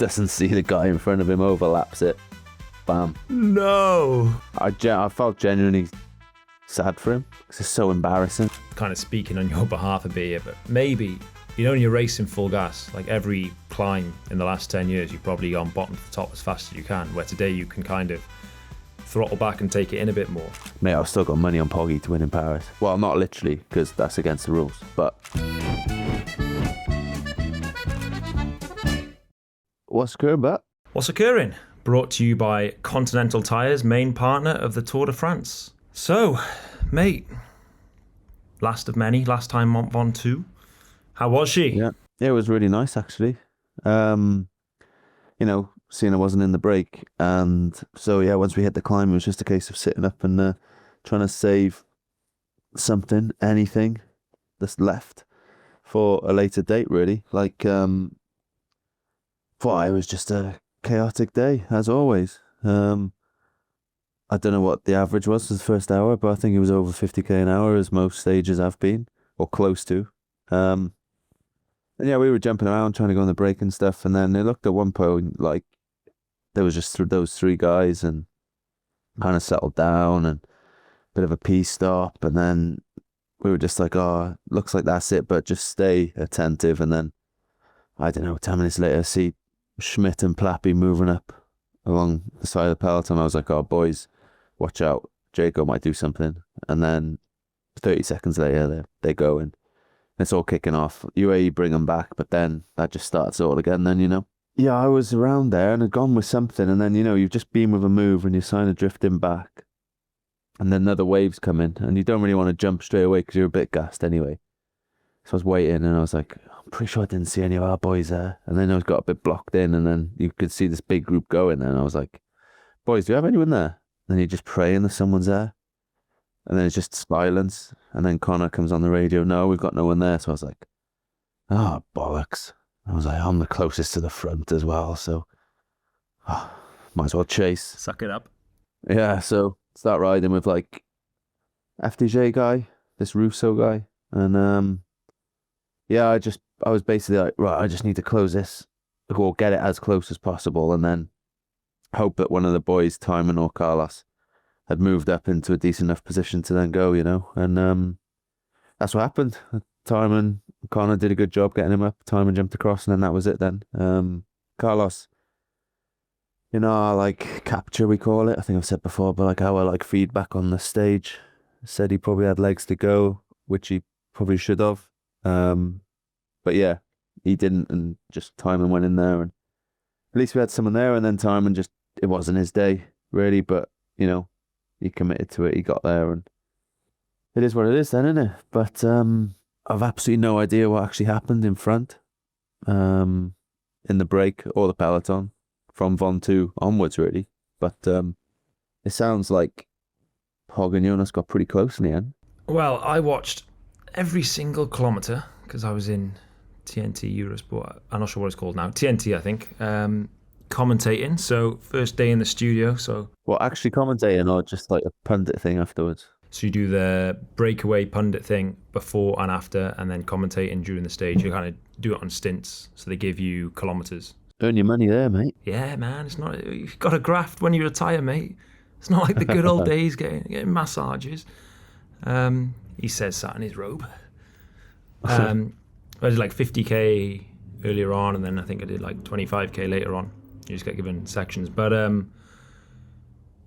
doesn't see the guy in front of him, overlaps it. Bam. No. I felt genuinely sad for him because it's so embarrassing. Kind of speaking on your behalf a bit here, but maybe, when you're racing full gas, like every climb in the last 10 years, you've probably gone bottom to the top as fast as you can, where today you can kind of throttle back and take it in a bit more. Mate, I've still got money on Poggy to win in Paris. Well, not literally, because that's against the rules, but... What's occurring, but? What's occurring? Brought to you by Continental Tyres, main partner of the Tour de France. So, mate, last of many, last time Mont Ventoux. How was she? Yeah, it was really nice, actually. Seeing I wasn't in the break. And so, yeah, once we hit the climb, it was just a case of sitting up and trying to save something, anything that's left for a later date, really. It was just a chaotic day, as always. I don't know what the average was for the first hour, but I think it was over 50k an hour, as most stages have been, or close to. And yeah, we were jumping around trying to go on the break and stuff, and then it looked at one point like there was just those three guys, and kind of settled down, and a bit of a pee stop, and then we were just like, oh, looks like that's it, but just stay attentive. And then, I don't know, 10 minutes later, see Schmidt and Plappy moving up along the side of the peloton. I was like, oh, boys, watch out, Jaco might do something. And then 30 seconds later, they go, and it's all kicking off. UAE bring them back, but then that just starts all again then, Yeah, I was around there and had gone with something, and then, you've just been with a move and you're kind of drifting back, and then another wave's coming, and you don't really want to jump straight away because you're a bit gassed anyway. So I was waiting, and I was like, I'm pretty sure I didn't see any of our boys there. And then I got a bit blocked in, and then you could see this big group going, and I was like, boys, do you have anyone there? And then you just praying that someone's there. And then it's just silence. And then Connor comes on the radio, no, we've got no one there. So I was like, oh, bollocks. I was like, I'm the closest to the front as well, so might as well chase. Suck it up. Yeah, so start riding with FDJ guy, this Russo guy. And yeah, I was basically like, right, I just need to close this, or get it as close as possible, and then hope that one of the boys, Timon or Carlos, had moved up into a decent enough position to then go, and that's what happened. Timon, Connor did a good job getting him up. Timon jumped across, and then that was it then. Carlos, our capture, we call it. I think I've said before, but our feedback on the stage said he probably had legs to go, which he probably should have. But yeah, he didn't, and just Timon went in there, and at least we had someone there. And then Timon it wasn't his day really, but he committed to it. He got there, and it is what it is then, isn't it? But I've absolutely no idea what actually happened in front, in the break or the peloton from Ventoux onwards, really. But it sounds like Pog and Jonas got pretty close in the end. Well, I watched every single kilometre because I was in TNT Eurosport. I'm not sure what it's called now. TNT, I think. Commentating. So first day in the studio. So well, actually commentating, or just like a pundit thing afterwards? So you do the breakaway pundit thing before and after, and then commentating during the stage. You kind of do it on stints, so they give you kilometres. Earn your money there, mate. Yeah, man. It's not. You've got to graft when you retire, mate. It's not like the good old days getting massages. He says that in his robe. I did 50k earlier on, and then I think I did 25k later on. You just get given sections, but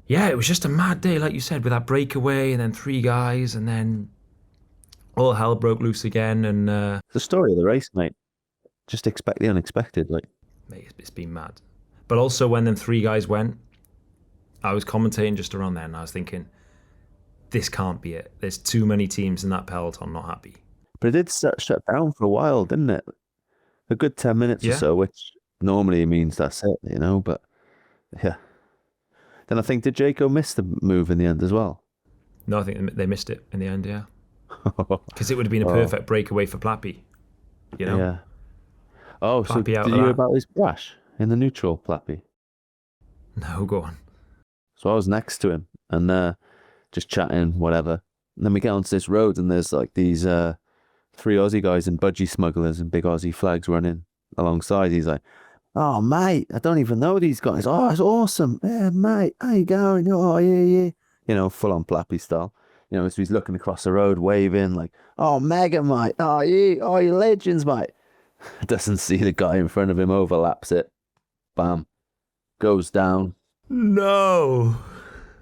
yeah, it was just a mad day, like you said, with that breakaway, and then three guys, and then all hell broke loose again. And the story of the race, mate. Just expect the unexpected, Mate, it's been mad. But also, when them three guys went, I was commentating just around there, and I was thinking, this can't be it. There's too many teams in that peloton not happy. But it did shut down for a while, didn't it? A good 10 minutes or so, which normally means that's it, but yeah. Then I think, did Jaco miss the move in the end as well? No, I think they missed it in the end, yeah. Because it would have been a perfect breakaway for Plappy, Yeah. Oh, Plappy so did you hear about his crash in the neutral, Plappy? No, go on. So I was next to him and just chatting, whatever. And then we get onto this road, and there's these three Aussie guys and budgie smugglers and big Aussie flags running alongside. He's like, Oh, mate, I don't even know these guys. Oh, it's awesome. Yeah, mate, how you going? Oh, yeah, yeah. You know, full on Plappy style. You know, so he's looking across the road, waving like, oh, mega, mate. Oh, you legends, mate. Doesn't see the guy in front of him, overlaps it. Bam. Goes down. No.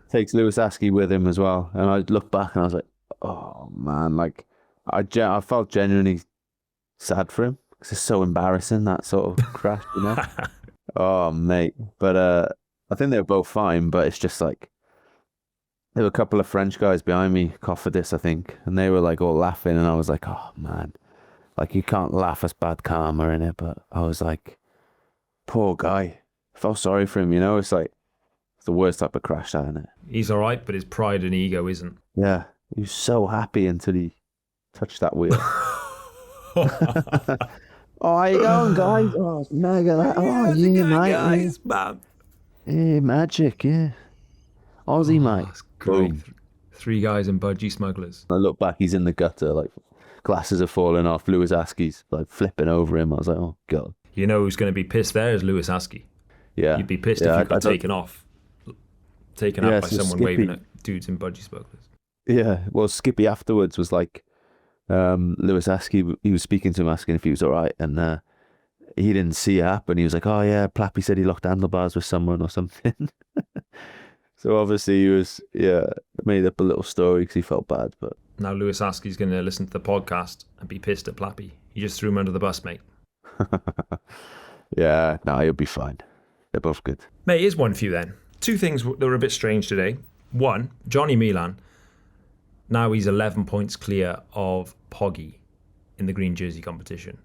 Takes Lewis Askey with him as well. And I looked back and I was like, oh, man. Like, I felt genuinely sad for him because it's so embarrassing, that sort of crash, you know? Oh, mate. But I think they were both fine, but it's just like there were a couple of French guys behind me, Cofidis, I think, and they were like all laughing, and I was like, oh man, like you can't laugh as bad karma in it, but I was like, poor guy. I felt sorry for him, you know? It's like it's the worst type of crash, that, isn't it? He's all right, but his pride and ego isn't. Yeah. He was so happy until he touched that wheel. Oh, how you going, guys? Oh, it's mega. Oh, yeah, mate. Guys, man. Yeah, magic, yeah. Aussie, mate. That's great. Boom. Three guys and budgie smugglers. I look back, he's in the gutter, like glasses are falling off. Lewis Askey's like flipping over him. I was like, oh, God. You know who's going to be pissed there is Lewis Askey. Yeah. You'd be pissed Yeah, if you got taken out by so someone Skippy- waving at dudes and budgie smugglers. Yeah. Well, Skippy afterwards was like, Lewis Askey, he was speaking to him asking if he was all right. And he didn't see it happen. He was like, oh, yeah, Plappy said he locked handlebars with someone or something. So obviously he was, made up a little story because he felt bad. But Now Lewis Askey's going to listen to the podcast and be pissed at Plappy. You just threw him under the bus, mate. yeah, no, he'll be fine. They're both good. Mate, here's one for you then. Two things that were a bit strange today. One, Johnny Milan. Now he's 11 points clear of Poggy in the green jersey competition.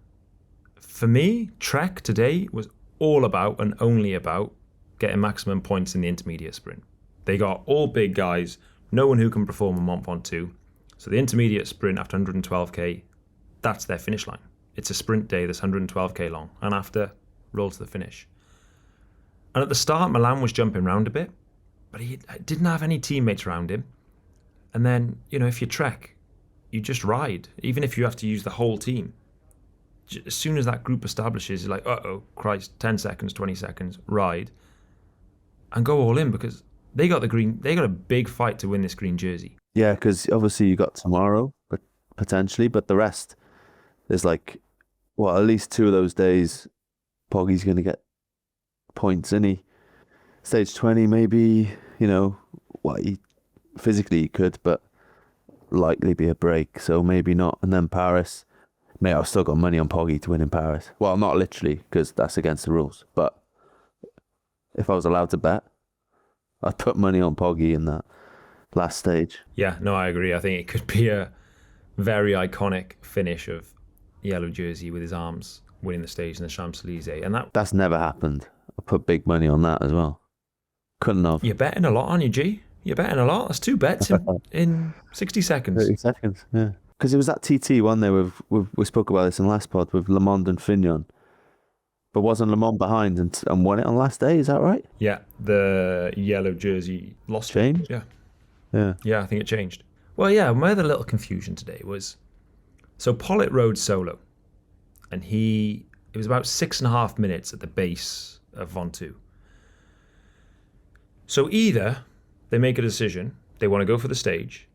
For me, Trek today was all about and only about getting maximum points in the intermediate sprint. They got all big guys, no one who can perform a Mont Ventoux. So the intermediate sprint after 112k, that's their finish line. It's a sprint day that's 112k long, and after, roll to the finish. And at the start, Milan was jumping around a bit, but he didn't have any teammates around him. And then, you know, if you Trek, you just ride, even if you have to use the whole team. As soon as that group establishes, you're like, uh-oh, Christ, 10 seconds, 20 seconds, ride, and go all in, because they got a big fight to win this green jersey. Yeah, because obviously you got tomorrow, but potentially, but the rest, there's like, at least 2 of those days, Poggy's going to get points, isn't he? Stage 20, maybe, you know, physically he could, but likely be a break, so maybe not. And then Paris, mate, I've still got money on Poggy to win in Paris. Well, not literally, because that's against the rules, but if I was allowed to bet, I'd put money on Poggy in that last stage. Yeah, no, I agree. I think it could be a very iconic finish of yellow jersey with his arms winning the stage in the Champs-Elysees. And that's never happened. I put big money on that as well. Couldn't have. You're betting a lot, aren't you, G? You're betting a lot. That's 2 bets in 60 seconds. 30 seconds, yeah. Because it was that TT one there, we spoke about this in the last pod, with Le Monde and Fignon. But wasn't Le Monde behind and won it on last day, is that right? Yeah, the yellow jersey lost. Changed? Yeah, I think it changed. Well, yeah, my other little confusion today was, so Pollitt rode solo, and it was about 6.5 minutes at the base of Ventoux. So either they make a decision, they want to go for the stage,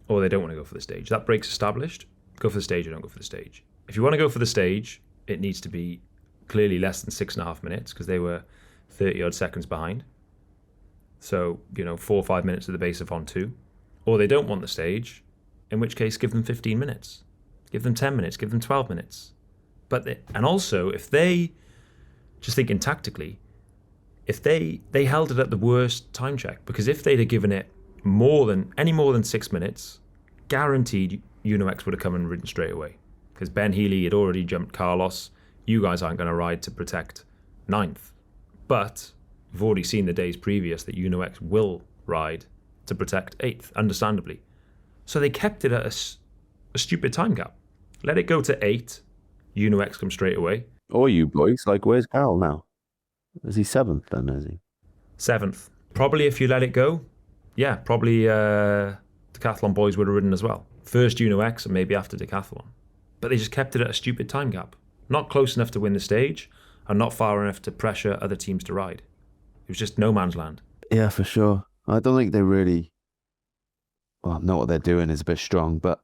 or they don't want to go for the stage. That break's established. Go for the stage or don't go for the stage. If you want to go for the stage, it needs to be clearly less than 6.5 minutes, because they were 30 odd seconds behind. So, 4 or 5 minutes at the base of Ventoux. Or they don't want the stage, in which case give them 15 minutes. Give them 10 minutes, give them 12 minutes. And also, if they, just thinking tactically, if they held it at the worst time check, because if they'd have given it any more than 6 minutes, guaranteed UnoX would have come and ridden straight away. Because Ben Healy had already jumped Carlos. You guys aren't going to ride to protect 9th. But we've already seen the days previous that UnoX will ride to protect 8th, understandably. So they kept it at a stupid time gap. Let it go to 8, UnoX come straight away. Or you boys, like, where's Carl now? Is he 7th then, is he? 7th. Probably if you let it go, yeah, probably Decathlon boys would have ridden as well. First UnoX and maybe after Decathlon. But they just kept it at a stupid time gap. Not close enough to win the stage, and not far enough to pressure other teams to ride. It was just no man's land. Yeah, for sure. I don't think they really. Well, know what they're doing is a bit strong, but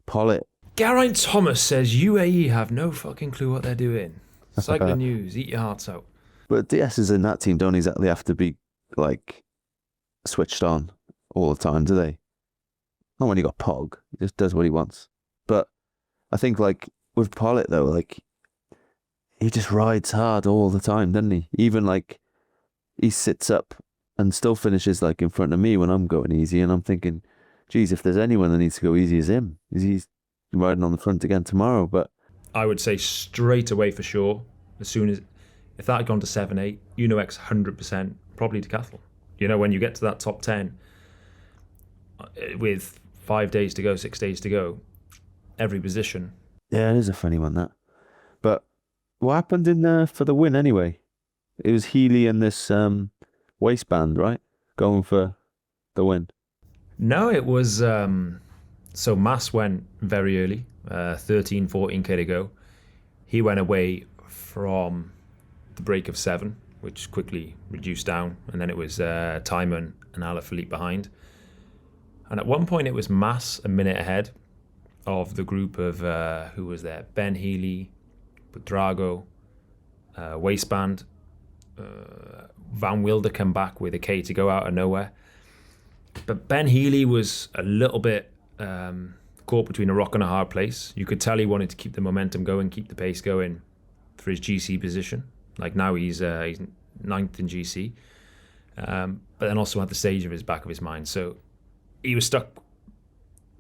Pollitt. Geraint Thomas says UAE have no fucking clue what they're doing. Cycling news, eat your hearts out. But DS is in that team don't exactly have to be like switched on all the time, do they? Not when you got Pog. He just does what he wants. But I think like with Pollitt though, like he just rides hard all the time, doesn't he? Even like he sits up and still finishes like in front of me when I'm going easy, and I'm thinking, geez, if there's anyone that needs to go easy, it's him. He's riding on the front again tomorrow. But I would say straight away for sure, as soon as if that had gone to 7-8, Uno X 100%, probably Decathlon. You know, when you get to that top 10 with 5 days to go, 6 days to go, every position. Yeah, it is a funny one, that. But what happened in for the win anyway? It was Healy and this waistband, right? Going for the win. No, it was... so Mas went very early, 13, 14k to go. He went away from the break of 7, which quickly reduced down. And then it was Timon and Alaphilippe behind. And at one point it was Mas a minute ahead of the group of, who was there? Ben Healy, Buitrago, Waistband, Van Wilder come back with a K to go out of nowhere. But Ben Healy was a little bit caught between a rock and a hard place. You could tell he wanted to keep the momentum going, keep the pace going for his GC position. Like now he's 9th in GC, but then also had the stage of his back of his mind. So he was stuck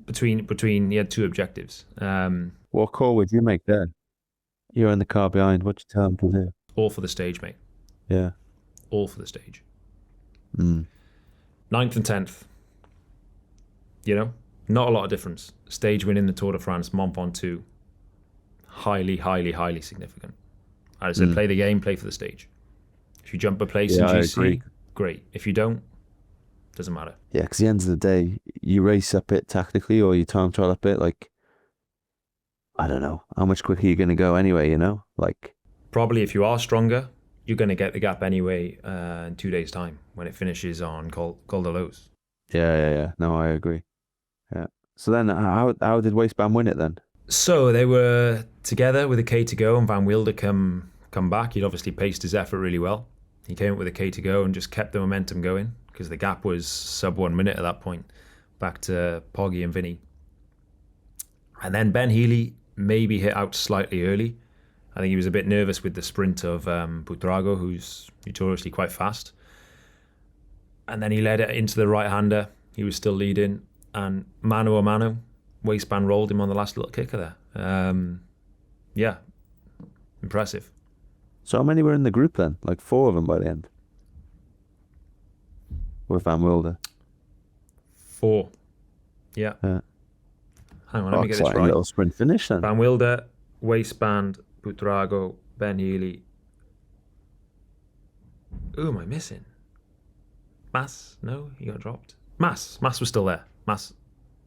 between. He had two objectives. What call would you make there? You're in the car behind. What you tell him to do? All for the stage, mate. Yeah. All for the stage. 9th and 10th. You know, not a lot of difference. Stage win in the Tour de France, Mont Ventoux. Highly, highly, highly significant. I said, play the game, play for the stage. If you jump a place in GC, great. If you don't, doesn't matter. Yeah, because at the end of the day, you race up it tactically or you time trial up it, like, I don't know, how much quicker you're going to go anyway, you know? Like, probably if you are stronger, you're going to get the gap anyway in 2 days' time when it finishes on Col de Loos. Yeah. No, I agree. Yeah. So then, how did Waistband win it then? So they were together with a K to go, and Van Wilder come back. He'd obviously paced his effort really well. He came up with a K to go and just kept the momentum going because the gap was sub 1 minute at that point, back to Poggy and Vinny. And then Ben Healy maybe hit out slightly early. I think he was a bit nervous with the sprint of Buitrago, who's notoriously quite fast. And then he led it into the right-hander. He was still leading. And mano a mano, Waistband rolled him on the last little kicker there. Yeah, impressive. So how many were in the group then? Like 4 of them by the end? With Van Wilder? 4. Yeah. Hang on, let me get this right. Little sprint finish then. Van Wilder, Waistband, Buitrago, Ben Healy. Who am I missing? Mas? No, he got dropped. Mas was still there. Mas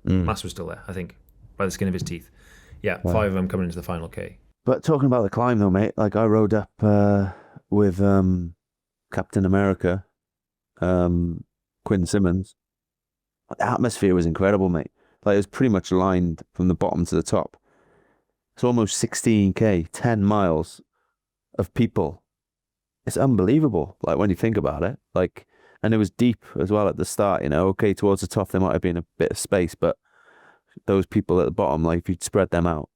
was still there, I think, by the skin of his teeth. Yeah, wow. 5 of them coming into the final K. But talking about the climb though, mate, like I rode up with Captain America, Quinn Simmons. The atmosphere was incredible, mate. Like it was pretty much lined from the bottom to the top. It's almost 16k, 10 miles of people. It's unbelievable, like when you think about it. Like, and it was deep as well at the start, you know. Okay, towards the top there might have been a bit of space, but those people at the bottom, like if you'd spread them out,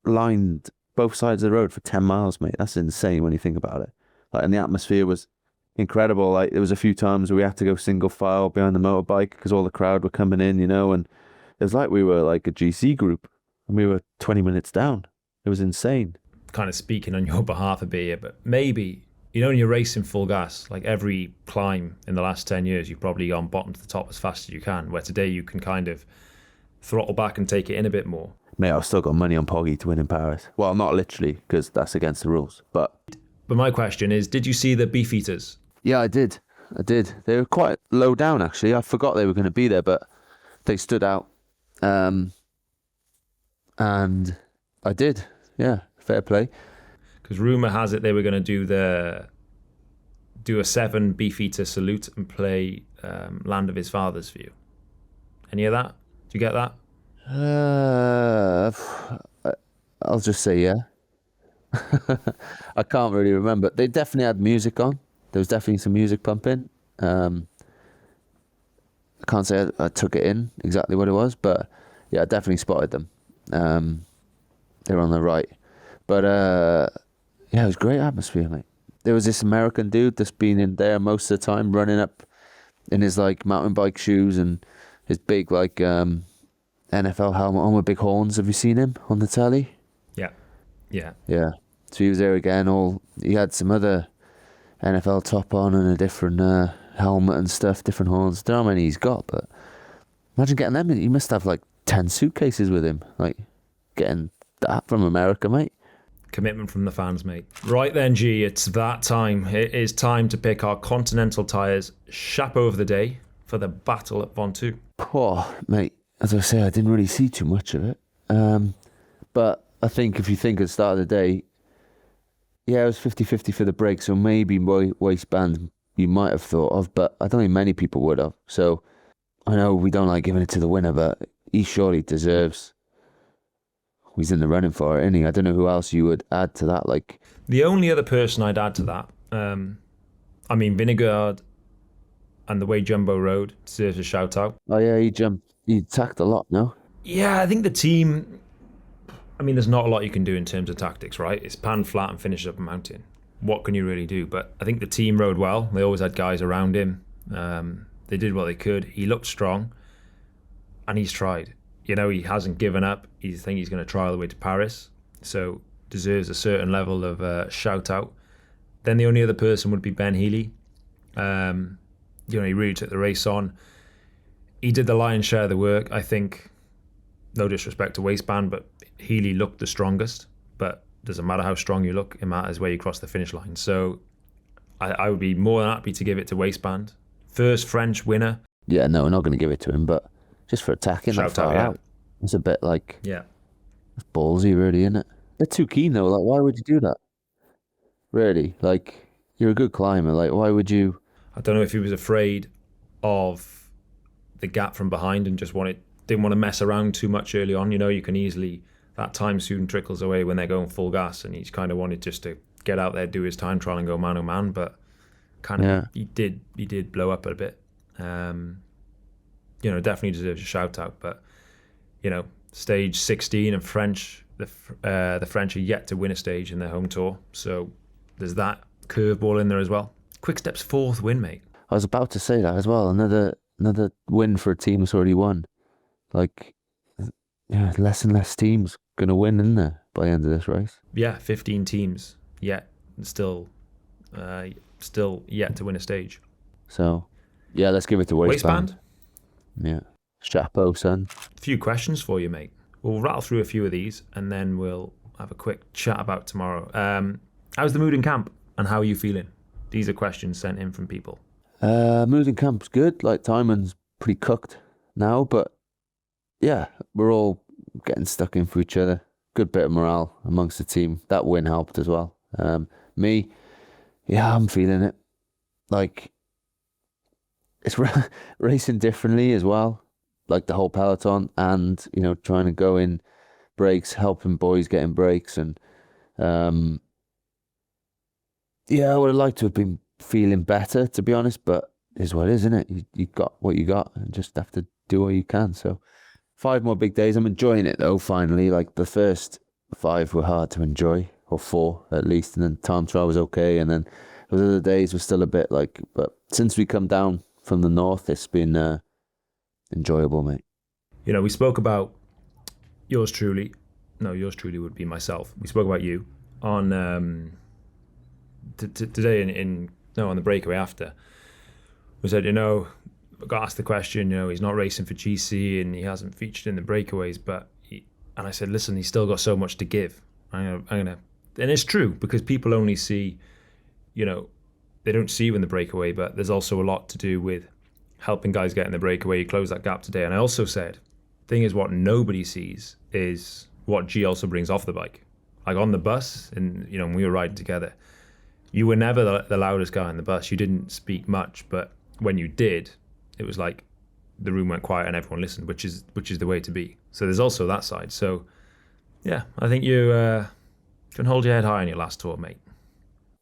lined both sides of the road for 10 miles, mate. That's insane when you think about it. Like, and the atmosphere was incredible. Like there was a few times where we had to go single file behind the motorbike because all the crowd were coming in, you know, and it was like we were like a GC group and we were 20 minutes down. It was insane. Kind of speaking on your behalf a bit here, but maybe, you know, when you're racing full gas, like every climb in the last 10 years, you've probably gone bottom to the top as fast as you can, where today you can kind of throttle back and take it in a bit more. Mate, I've still got money on Poggy to win in Paris. Well, not literally, because that's against the rules, but my question is, did you see the Beefeaters? Yeah, I did. They were quite low down, actually. I forgot they were going to be there, but they stood out. And I did. Yeah, fair play. Because rumor has it they were going to do a 7 Beefeater salute and play Land of His Fathers for you. Any of that? Do you get that? Uh, I'll just say yeah. I can't really remember. They definitely had music on. There was definitely some music pumping. I can't say I took it in exactly what it was, but yeah, I definitely spotted them. They were on the right. But yeah, it was great atmosphere, mate. There was this American dude that's been in there most of the time, running up in his like mountain bike shoes and his big like NFL helmet on with big horns. Have you seen him on the telly? Yeah. Yeah. Yeah. So he was there again. He had some other NFL top on and a different helmet and stuff, different horns. Don't know how many he's got, but imagine getting them. He must have like 10 suitcases with him. Like getting that from America, mate. Commitment from the fans, mate. Right then, G, it's that time. It is time to pick our Continental tyres chapeau of the day for the battle at Ventoux. Oh, mate, as I say, I didn't really see too much of it. But I think if you think at the start of the day, yeah, it was 50-50 for the break, so maybe waistband you might have thought of, but I don't think many people would have. So I know we don't like giving it to the winner, but he surely deserves. He's in the running for it, isn't he? I don't know who else you would add to that. Like the only other person I'd add to that, I mean, Vingegaard and the way Jumbo rode deserves a shout out. Oh yeah, he attacked a lot, no? Yeah, I think the team. I mean, there's not a lot you can do in terms of tactics, right? It's pan flat and finish up a mountain. What can you really do? But I think the team rode well. They always had guys around him. They did what they could. He looked strong, and he's tried. You know, he hasn't given up. I think he's going to try all the way to Paris, so deserves a certain level of shout out. Then the only other person would be Ben Healy. You know, he really took the race on. He did the lion's share of the work. I think, no disrespect to waistband, but Healy looked the strongest. But doesn't matter how strong you look, it matters where you cross the finish line. So I would be more than happy to give it to waistband. First French winner. Yeah, no, we're not going to give it to him, but just for attacking that far out. It's a bit like, yeah, it's ballsy, really, isn't it? They're too keen though. Like, why would you do that? Really, like, you're a good climber. Like, why would you? I don't know if he was afraid of the gap from behind and just didn't want to mess around too much early on. You know, you can easily, that time soon trickles away when they're going full gas, and he's kind of wanted just to get out there, do his time trial and go man oh man, but kind of he did blow up a bit. You know, definitely deserves a shout out. But you know, stage 16 and French, the French are yet to win a stage in their home tour, so there's that curveball in there as well. Quickstep's 4th win, mate. I was about to say that as well. Another win for a team that's already won. Like, yeah, less and less teams gonna win, isn't there, by the end of this race? Yeah, 15 teams yet still yet to win a stage. So, yeah, let's give it to waistband. Yeah. Chapeau, son. A few questions for you, mate. We'll rattle through a few of these and then we'll have a quick chat about tomorrow. How's the mood in camp and how are you feeling? These are questions sent in from people. Mood in camp's good. Like, Timon's pretty cooked now, but yeah, we're all getting stuck in for each other. Good bit of morale amongst the team. That win helped as well. Me, yeah, I'm feeling it. Like, it's racing differently as well, like the whole peloton, and you know, trying to go in breaks, helping boys get in breaks, and yeah, I would have liked to have been feeling better, to be honest, but it is what it is, isn't it? You got what you got, and just have to do what you can. So 5 more big days. I'm enjoying it though. Finally, like the first 5 were hard to enjoy, or 4 at least, and then time trial was okay, and then those other days were still a bit like. But since we come down from the north, it's been enjoyable, mate. You know, we spoke about yours truly. No, yours truly would be myself. We spoke about you on today on the breakaway after. We said, you know, I got asked the question, you know, he's not racing for GC and he hasn't featured in the breakaways, and I said, listen, he's still got so much to give. I'm gonna, and it's true, because people only see, you know, they don't see you in the breakaway, but there's also a lot to do with helping guys get in the breakaway. You close that gap today. And I also said, thing is, what nobody sees is what G also brings off the bike. Like on the bus, and when we were riding together, you were never the loudest guy on the bus. You didn't speak much, but when you did, it was like the room went quiet and everyone listened, which is the way to be. So there's also that side. So yeah, I think you can hold your head high on your last tour, mate.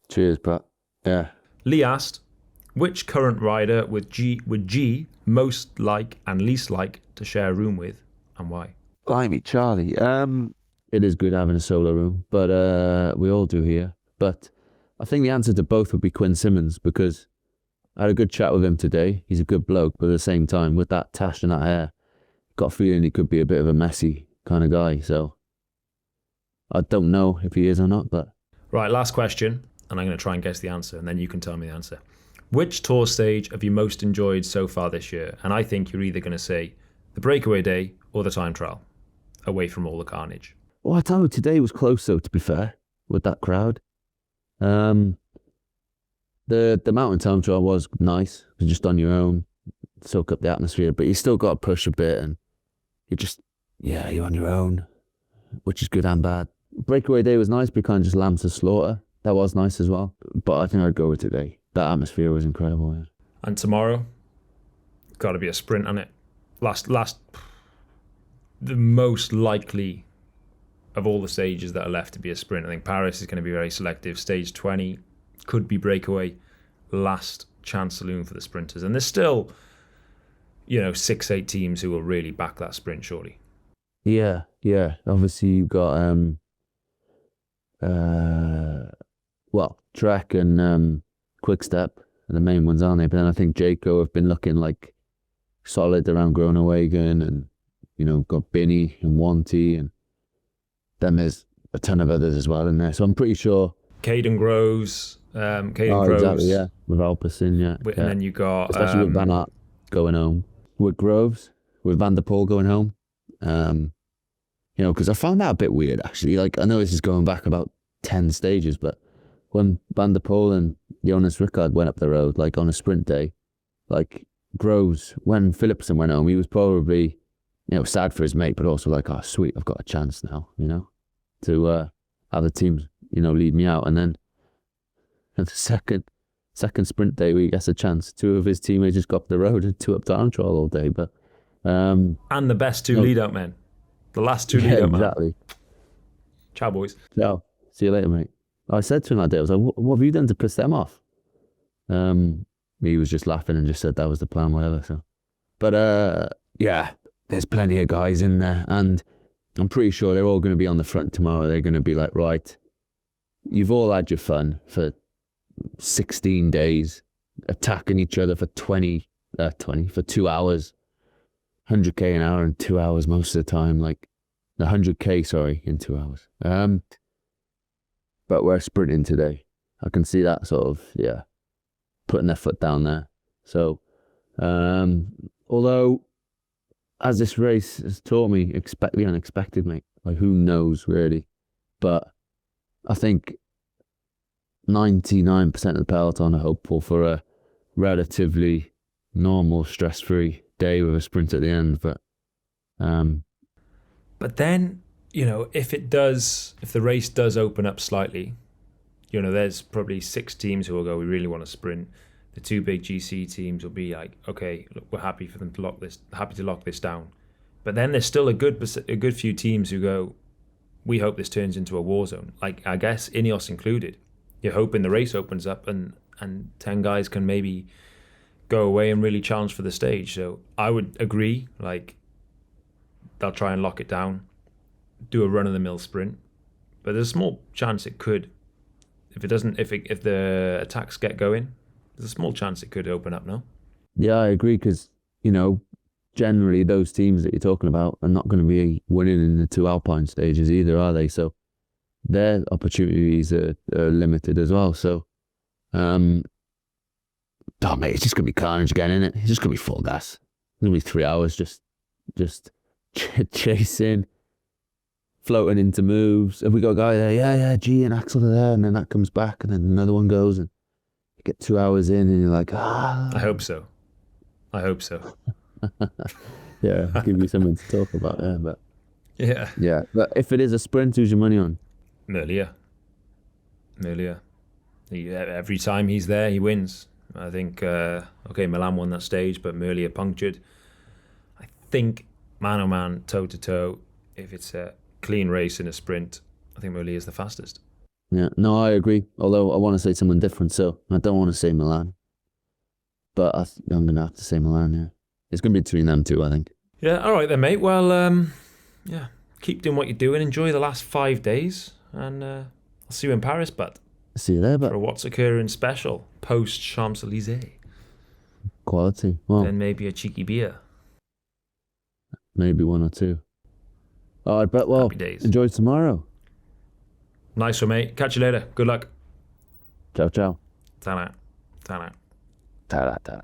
Cheers, Pat. Yeah. Lee asked, which current rider would G most like and least like to share a room with, and why? Blimey, Charlie. It is good having a solo room, but we all do here. But I think the answer to both would be Quinn Simmons, because I had a good chat with him today. He's a good bloke, but at the same time, with that tash and that hair, got a feeling he could be a bit of a messy kind of guy. So I don't know if he is or not, but... Right, last question, and I'm going to try and guess the answer, and then you can tell me the answer. Which tour stage have you most enjoyed so far this year? And I think you're either going to say the breakaway day or the time trial, away from all the carnage. Well, I tell you, today was close, though, to be fair, with that crowd. The mountain time trial was nice. It was just on your own, soak up the atmosphere, but you still got to push a bit, and you're on your own, which is good and bad. Breakaway day was nice, but kind of just lambs to slaughter. That was nice as well. But I think I'd go with today. That atmosphere was incredible. Yeah. And tomorrow, got to be a sprint on it. The most likely of all the stages that are left to be a sprint. I think Paris is going to be very selective. Stage 20 could be breakaway. Last chance saloon for the sprinters. And there's still, 6-8 teams who will really back that sprint, surely. Yeah. Obviously, you've got Trek and Quick Step are the main ones, aren't they? But then I think Jayco have been looking like solid around Groenewegen, and got Binny and Wanty, and then there's a ton of others as well in there. So I'm pretty sure Caden Groves, exactly, yeah, with Alpecin, yeah. And then you got especially with Van Aert going home, with Groves, with Van der Poel going home. Because I found that a bit weird, actually. Like, I know this is going back about 10 stages, but when Van der Poel and Jonas Rickard went up the road, like on a sprint day, like Groves, when Philipsen went home, he was probably, sad for his mate, but also like, oh, sweet, I've got a chance now, to have the team, lead me out. And then at the second sprint day, he gets a chance. Two of his teammates just got up the road and two up time trial all day. But and the best two lead-out men. The last two lead-out men. Exactly. Ciao, boys. Ciao. See you later, mate. I said to him that day, I was like, what have you done to piss them off? He was just laughing and just said that was the plan, whatever. So, but yeah, there's plenty of guys in there, and I'm pretty sure they're all going to be on the front tomorrow. They're going to be like, right, you've all had your fun for 16 days, attacking each other for 2 hours, 100k an hour in 2 hours most of the time, like 100k, sorry, in 2 hours. But we're sprinting today. I can see that sort of, putting their foot down there. So, although, as this race has taught me, expect the unexpected, mate. Like, who knows, really? But I think 99% of the peloton are hopeful for a relatively normal, stress-free day with a sprint at the end. But then, if the race does open up slightly, there's probably 6 teams who will go, we really want to sprint. The 2 big GC teams will be like, okay, look, we're happy to lock this down. But then there's still a good few teams who go, we hope this turns into a war zone. Like, I guess Ineos included. You're hoping the race opens up and 10 guys can maybe go away and really challenge for the stage. So I would agree, like, they'll try and lock it down, do a run-of-the-mill sprint. But there's a small chance it could, if the attacks get going, there's a small chance it could open up, no? Yeah, I agree, because, generally those teams that you're talking about are not going to be winning in the 2 Alpine stages either, are they? So their opportunities are limited as well. So, mate, it's just going to be carnage again, isn't it? It's just going to be full gas. It's going to be 3 hours just chasing, floating into moves. Have we got a guy there? Yeah, G and Axel are there, and then that comes back, and then another one goes, and you get 2 hours in, and you're like, I hope so. Yeah, give you something to talk about there, but yeah. But if it is a sprint, who's your money on? Merlier. Every time he's there, he wins. I think, Milan won that stage, but Merlier punctured. I think man-o-man, toe-to-toe, if it's a clean race in a sprint, I think Merlier is the fastest. Yeah, no, I agree. Although I want to say someone different, so I don't want to say Milan. But I'm going to have to say Milan, yeah. It's going to be between them two, I think. Yeah, all right then, mate. Well, keep doing what you're doing. Enjoy the last 5 days, and I'll see you in Paris, bud. See you there, For but a What's Occurring special, post-Champs-Élysées. quality. Well, Then maybe a cheeky beer. maybe one or two. All right, but well, Happy days. enjoy tomorrow. Nice one, mate. Catch you later. Good luck. Ciao, ciao. Ta-ra. Ta-ra. Ta-da, ta-da.